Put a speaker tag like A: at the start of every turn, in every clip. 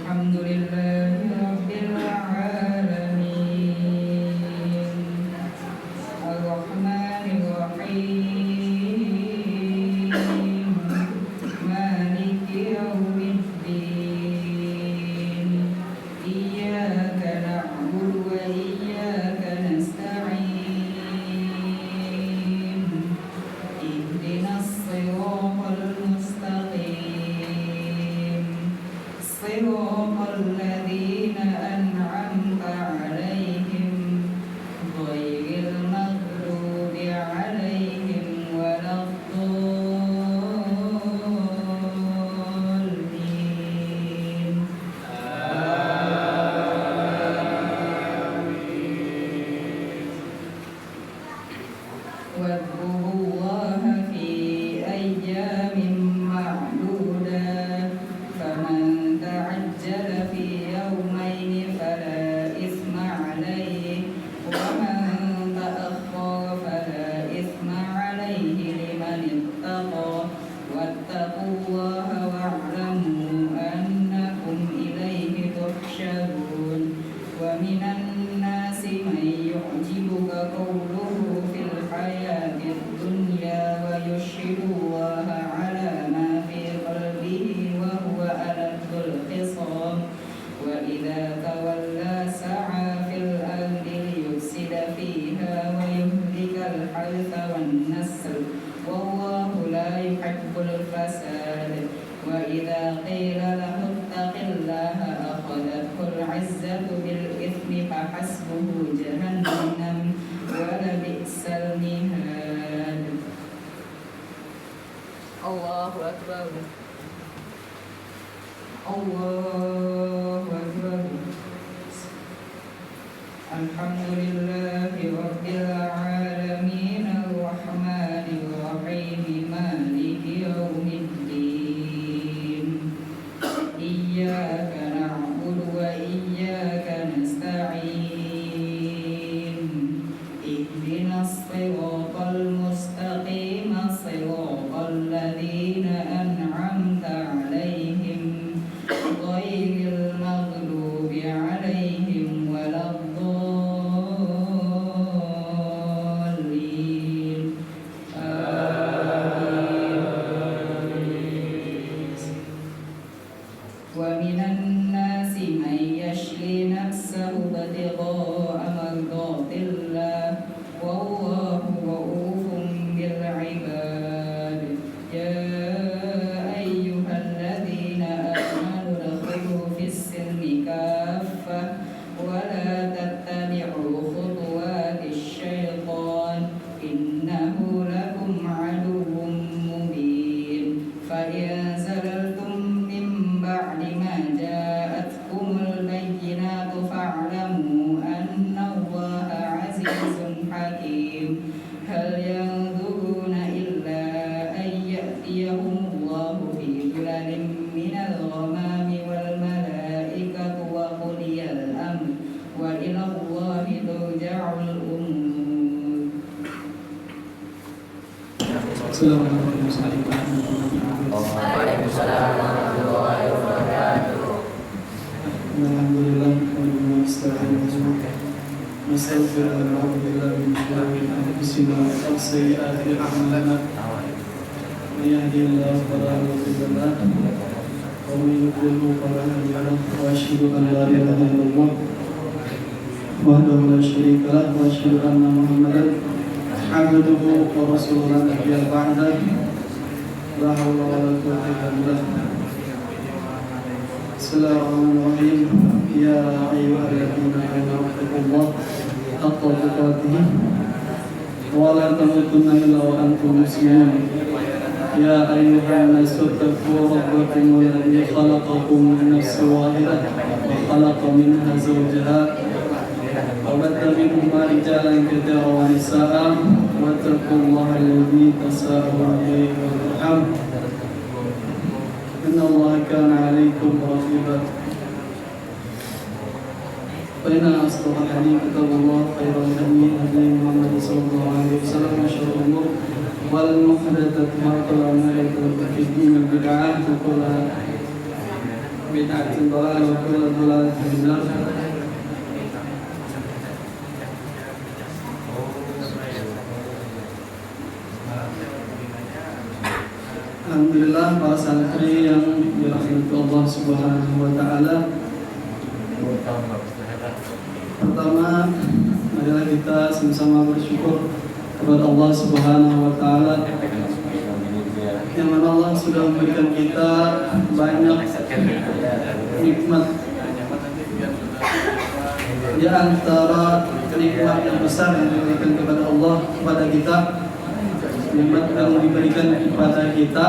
A: Alhamdulillahi Rabbil Alamin Ar-Rahmanir Rahim Maliki Yawmiddin Iyyaka na'budu wa iyyaka nasta'in Ihdinas siratal mustaqim Siratal ladzina an'amta 'alaihim ghairil maghdubi 'alaihim waladdallin Wadhkurullaha fi ayyamin ma'dudat faman ta'ajjala fi yawmayni fala ithma 'alayhi wa man ta'akhkhara fala ithma 'alayhi liman ittaqa wattaqullaha wa'lamu annakum ilayhi tuhsyarun wa minan nasi man yu'jibuka qawluhu fil hayatid dunya wa yushhidullaha 'ala ma fi qalbihi wa huwa aladul khisam wa idza tawalla sa'a fil ardi liyufsida fiha wa yuhlikal hartha wan nasl wallahu la yuhibbul fasad wa idza qila lahu ittaqillaha akhadhathul 'izzatu bil ithmi fa hasbuhu jahannam wa la bi'sal mihad. Allahu akbar. Allahu akbar. Alhamdulillahi Rabbil Alamin Ar-Rahmanir Rahim Maliki Yawmiddin Iyyaka na'budu wa iyyaka nasta'in Ihdinas siratal mustaqim siratal ladzina an'amta 'alaihim ghairil maghdubi 'alaihim waladdallin wa minan nasi man yashri nafsahu ibtigha'a mardatillah wallahu ra'ufun bil 'ibad ya ayyuhalladzina amanu udkhulu fis silmi kaffah wa la tattabi'u khutuwatis syaitan innahu lakum 'aduwwun mubin fa in zalaltum min ba'di ma ja'atkumul bayyinatu fa'lamu anna Allaha 'azizun hakim hal yanzuruna illa an ya'tiyahumullahu fi dhulalin minal ghamami wal malaikatu wa qudiyal amr wa ila Allahi turja'ul umur.
B: Assalamualaikum warahmatullahi wabarakatuh. Alhamdulillah wa nasta'inu nastaghfiruhu wa na'udzu billahi min shururi anfusina wa sayyi'ati a'malina. Man yahdihillahu fala mudilla lahu wa man yudlil fala hadiya lahu wa asyhadu an la ilaha illallah wahdahu la syarika lahu wa asyhadu anna Muhammadan abduhu wa rasuluhu la nabiyya ba'dahu la haula wa la quwwata illa billah. Bismillahirrahmanirrahim. Ya ayyuhalladzina amanu taqullaha haqqa tuqatih wa la tamutunna illa wa antum muslimun. Ya ayyuhan nasu taqu rabbakum alladzi khalaqakum min nafsin wahidah wa khalaqa minha zawjaha وبث منهما رجالا كثيرا ونساء واتقوا الله الذي تساءلون به والارحام ان الله كان عليكم رقيبا فإن أصدق الحديث كتاب الله خير الهدي هدي محمد صلى الله عليه وسلم وشر الأمور والمحدثات وكل محدثة بدعة وكل بدعة ضلالة وكل ضلالة في النار. Alhamdulillah para santri yang dirahmati Allah Subhanahu wa taala. Pertama, marilah kita sama-sama bersyukur kepada Allah Subhanahu wa taala yang mana Allah sudah memberikan kita banyak nikmat. Di antara nikmat yang besar yang diberikan kepada Allah kepada kita, nikmat yang diberikan kepada kita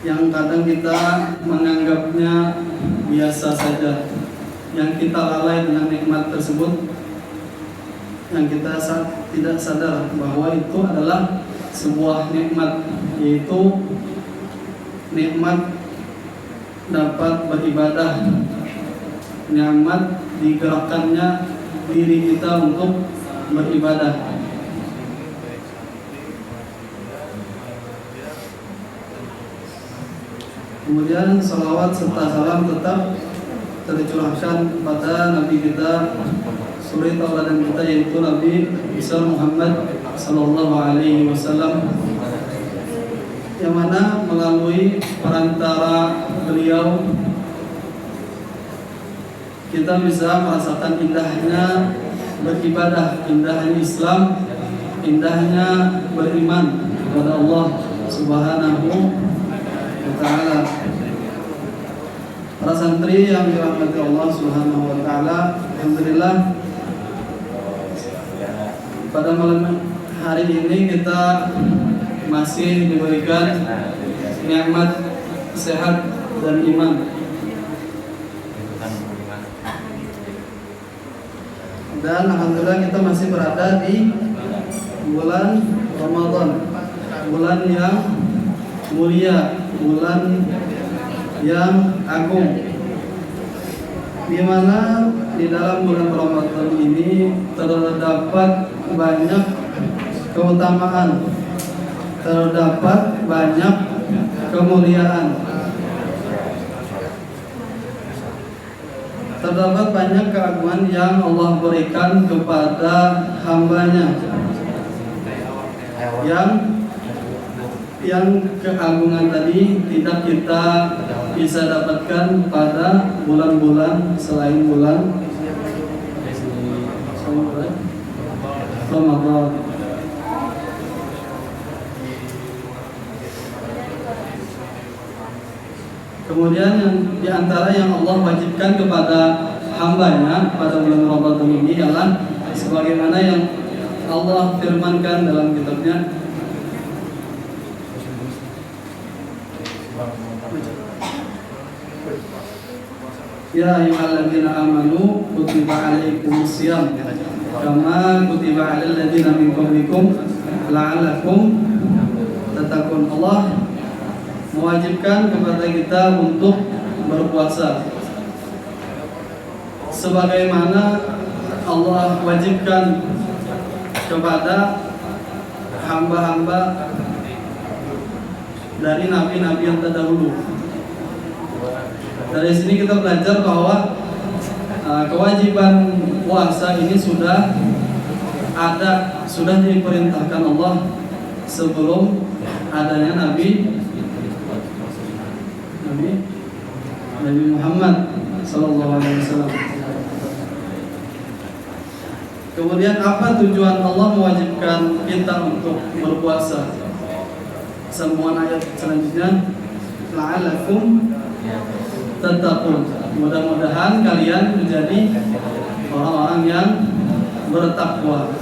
B: yang kadang kita menganggapnya biasa saja, yang kita lalai dengan nikmat tersebut, yang kita tidak sadar bahwa itu adalah sebuah nikmat, yaitu nikmat dapat beribadah, nikmat digerakkannya diri kita untuk beribadah. Kemudian salawat serta salam tetap tercurahkan kepada Nabi kita, suri tauladan kita, yaitu Nabi besar Muhammad sallallahu alaihi wasallam, yang mana melalui perantara beliau kita bisa merasakan indahnya beribadah, indahnya Islam, indahnya beriman kepada Allah Subhanahu wa taala. Para santri yang dirahmati Allah Subhanahu wa taala, alhamdulillah pada malam hari ini kita masih diberikan nikmat sehat dan iman. Dan alhamdulillah kita masih berada di bulan Ramadan, bulan yang mulia, bulan yang agung, di mana di dalam bulan Ramadan ini terdapat banyak keutamaan, terdapat banyak kemuliaan, terdapat banyak keagungan yang Allah berikan kepada hambanya, yang keagungan tadi tidak kita bisa dapatkan pada bulan-bulan selain bulan Ramadan. Kemudian yang diantara yang Allah wajibkan kepada hambanya pada bulan Ramadan ini ialah sebagaimana yang Allah firmankan dalam kitabnya, ya ayyuhalladzina amanu kutiba alaikumus syiyam kama kutiba alal ladzina min qablikum la'allakum tattaqun. Allah mewajibkan kepada kita untuk berpuasa sebagaimana Allah wajibkan kepada hamba-hamba dari nabi-nabi yang terdahulu. Dari sini kita belajar bahwa kewajiban puasa ini sudah diperintahkan Allah sebelum adanya Nabi Muhammad sallallahu alaihi wasallam. Kemudian apa tujuan Allah mewajibkan kita untuk berpuasa? Semua ayat selanjutnya, la'allakum tattaqun. Mudah-mudahan kalian menjadi orang-orang yang bertakwa.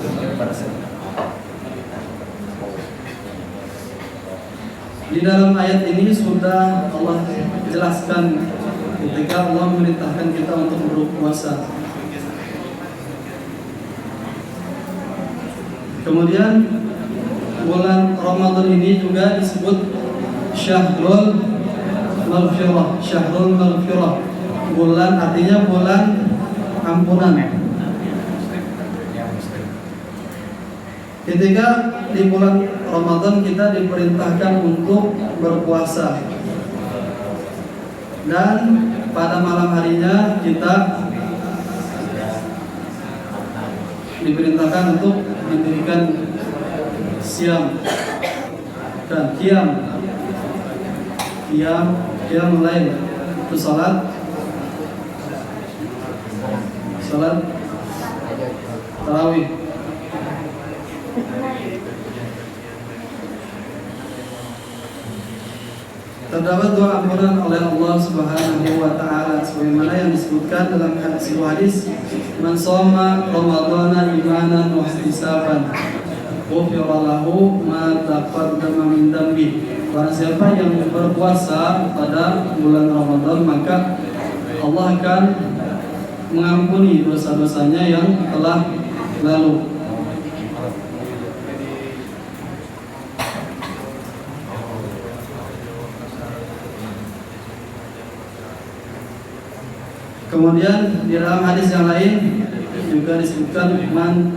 B: Di dalam ayat ini sudah Allah jelaskan ketika Allah memerintahkan kita untuk berpuasa. Kemudian bulan Ramadan ini juga disebut Syahrul Maghfirah. Bulan artinya bulan ampunan. Ketika di bulan Ramadan kita diperintahkan untuk berpuasa. Dan pada malam harinya kita diperintahkan untuk mendirikan siam dan qiyam lail, itu salat tarawih. Terdapat dua ampunan oleh Allah Subhanahu wa taala sebagaimana yang disebutkan dalam sebuah hadis, "Man shoma ramadhana imanan wa ihtisaban, ghufira lahu ma taqaddama min dhanbi." Barang siapa yang berpuasa pada bulan Ramadan, maka Allah akan mengampuni dosa-dosanya yang telah lalu. Kemudian di dalam hadis yang lain juga disebutkan, "Man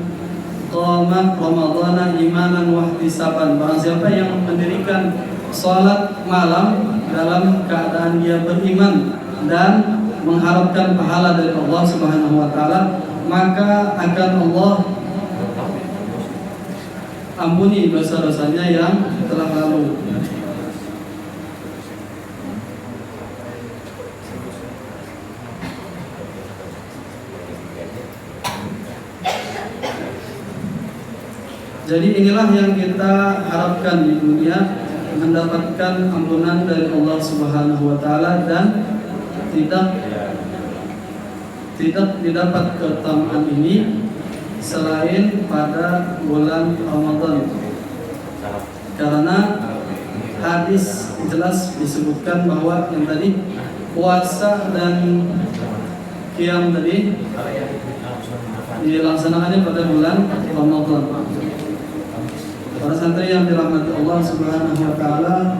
B: qama ramadhana imanan wa ihtisaban." Barang siapa yang mendirikan salat malam dalam keadaan dia beriman dan mengharapkan pahala dari Allah Subhanahu wa taala, maka akan Allah ampuni dosa-dosanya yang telah lalu. Jadi inilah yang kita harapkan di dunia, mendapatkan ampunan dari Allah Subhanahu wa taala dan tidak didapat keutamaan ini selain pada bulan Ramadan. Karena hadis jelas disebutkan bahwa yang tadi puasa dan qiyam tadi dilaksanakannya pada bulan Ramadan. Para santri yang dirahmati Allah Subhanahu wa taala,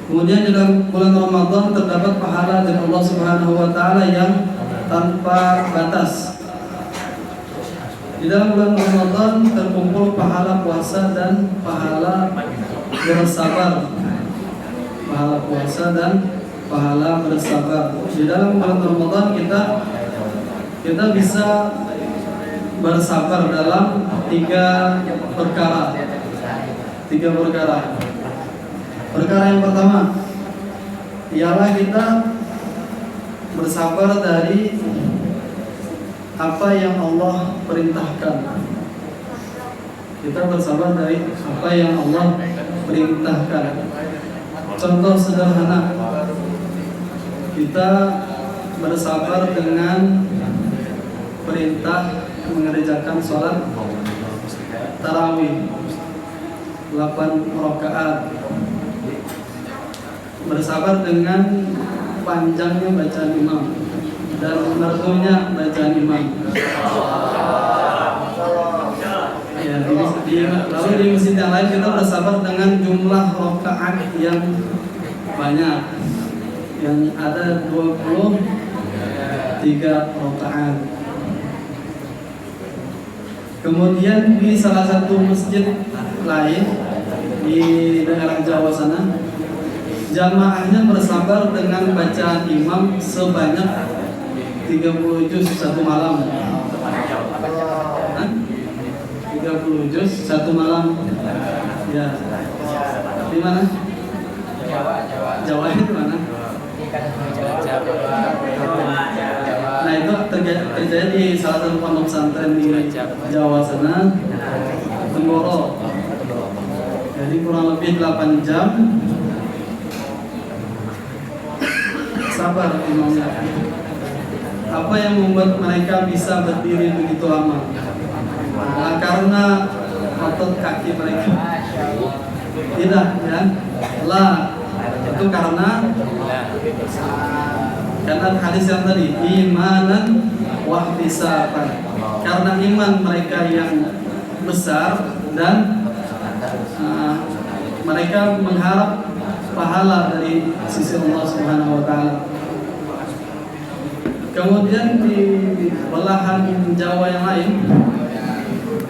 B: kemudian di dalam bulan Ramadan terdapat pahala dari Allah Subhanahu wa taala yang tanpa batas. Di dalam bulan Ramadan terkumpul pahala puasa dan pahala bersabar. Pahala puasa dan pahala bersabar. Di dalam bulan Ramadan kita bisa bersabar dalam tiga perkara. Perkara yang pertama ialah kita bersabar dari apa yang Allah perintahkan. Kita bersabar dari apa yang Allah perintahkan. Contoh sederhana, kita bersabar dengan perintah mengerjakan sholat tarawih 8 rakaat, bersabar dengan panjangnya bacaan imam dan mertunya bacaan imam. Ya, lalu di masjid yang lain kita bersabar dengan jumlah rakaat yang banyak, yang ada 23 rakaat. Kemudian di salah satu masjid lain di daerah Jawa sana, jamaahnya bersabar dengan bacaan imam sebanyak 30 juz satu malam. 30 juz satu malam. Ya. Di mana? Jawa itu mana? Nah, itu terjadi di salah satu pondok pesantren di Jawa sana, Temboro. Jadi kurang lebih 8 jam sabar imamnya. Apa yang membuat mereka bisa berdiri begitu lama? Nah, karena otot kaki mereka. Tidak, ya. Itu karena hadis yang tadi, imanan wa ihtisaban. Karena iman mereka yang besar dan mereka mengharap pahala dari sisi Allah Subhanahu wa taala. Kemudian di belahan Jawa yang lain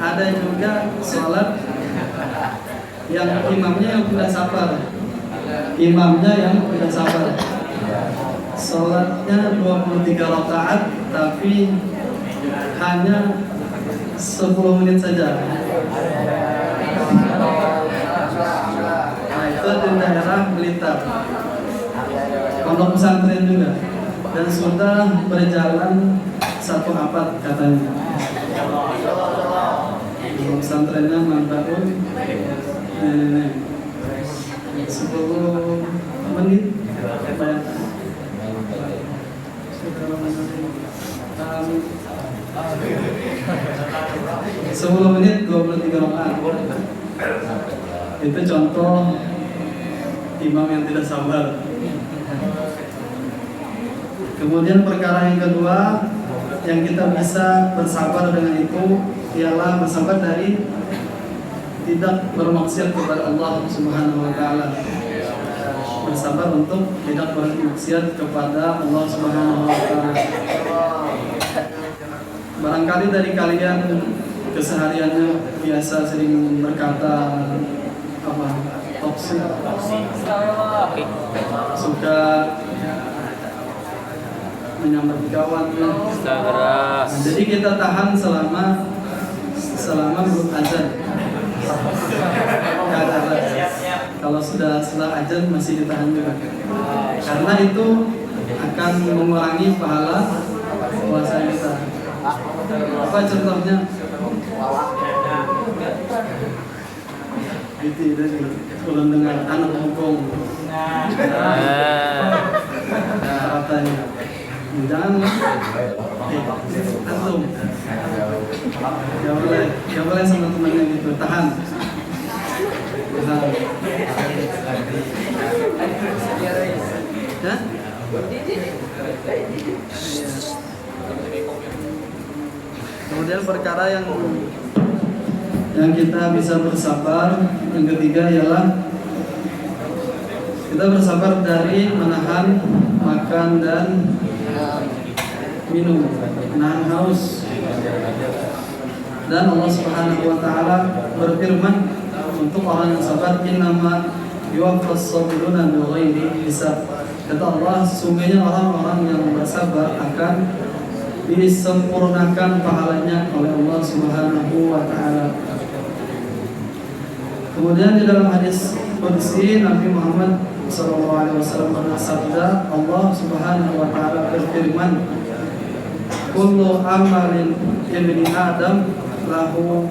B: ada juga sholat yang imamnya yang tidak sabar. imamnya yang tidak sabar. Sholatnya 23 rakaat tapi hanya 10 menit saja. Nah, itu di daerah Blitar, pondok pesantren juga, dan sudah berjalan 1 abad katanya. Pondok pesantrennya Mantaun, 10 menit bayangkan. 10 menit 23 rakaat. Itu contoh imam yang tidak sabar. Kemudian perkara yang kedua yang kita bisa bersabar dengan itu ialah bersabar dari tidak bermaksiat kepada Allah Subhanahu wa taala. Bersabar untuk tidak bermaksiat kepada Allah Subhanahu wa taala. Barangkali dari kalian kesehariannya biasa sering berkata apa? Toksik. Suka menyambat kawan. Jadi kita tahan selama belum azan. Kalau sudah setelah azan masih ditahan juga. Karena itu akan mengurangi pahala puasa kita. Apa contohnya? Itu dari belum dengar anak hukum. Katanya. Jangan antum. Jangan boleh sama temannya gitu. Tahan. Hah? Kemudian perkara yang kita bisa bersabar, yang ketiga ialah kita bersabar dari menahan makan dan minum, menahan haus. Dan Allah Subhanahu wa taala berfirman untuk orang yang sabar, innama yuwaffas sabiruna bighairi hisab. Kata Allah, sesungguhnya orang-orang yang bersabar akan disempurnakan pahalanya oleh Allah Subhanahu wa taala. Kemudian di dalam hadis qudsi Nabi Muhammad SAW bersabda, Allah Subhanahu wa taala berfirman, kullu amalin ibni Adam lahu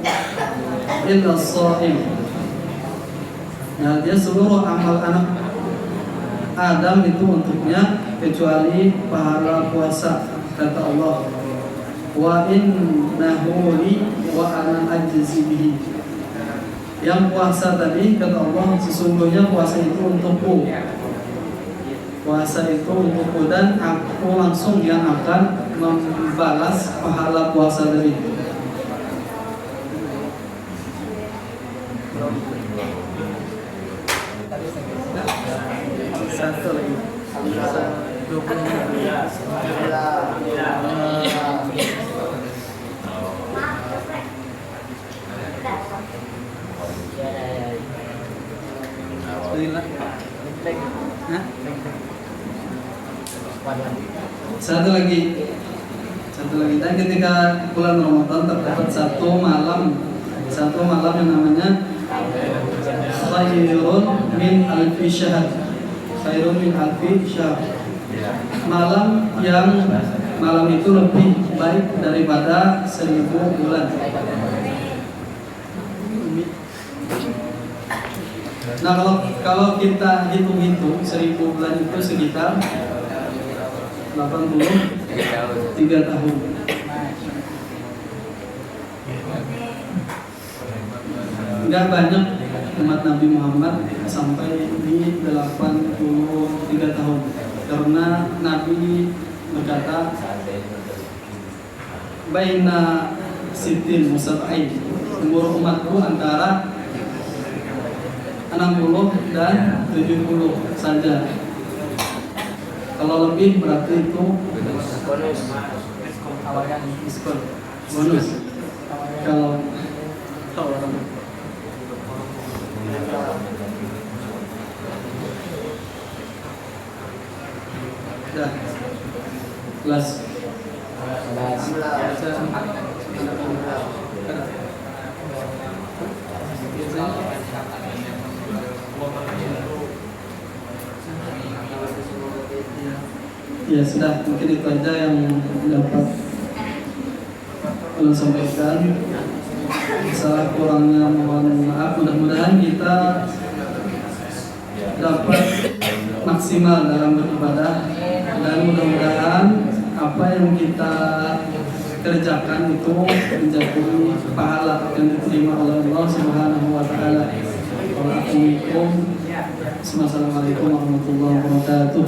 B: illa shaim. Nah, dia seluruh amal anak Adam itu untuknya kecuali pahala puasa, kata Allah. Wa innahu li wa ana ajzi bihi. Yang puasa tadi kata Allah, sesungguhnya puasa itu untukku. Puasa itu untukku dan aku langsung yang akan membalas pahala puasa tadi. Satu lagi. 20 Satu lagi. Dan ketika bulan Ramadan terdapat satu malam yang namanya khairun min alfi syahr. Khairun min alfi syahr. Malam itu lebih baik daripada 1000 bulan. Nah, kalau kita hitung-hitung 1000 bulan itu sekitar 83 tahun. Enggak banyak umat Nabi Muhammad sampai di 83 tahun. Karena Nabi berkata, baina sitin musab'in, umur umatku antara 60 dan 70 saja. Kalau lebih berarti itu bonus. Diskon. Bonus. Kalau Sudah. Kelas. Ya sudah, mungkin itu aja yang dapat ulun sampaikan. Salah kurangnya mohon maaf. Mudah-mudahan kita dapat maksimal dalam beribadah, dan mudah-mudahan apa yang kita kerjakan itu menjadi pahala yang diterima oleh Allah Subhanahu wa taala. Assalamualaikum warahmatullahi wabarakatuh.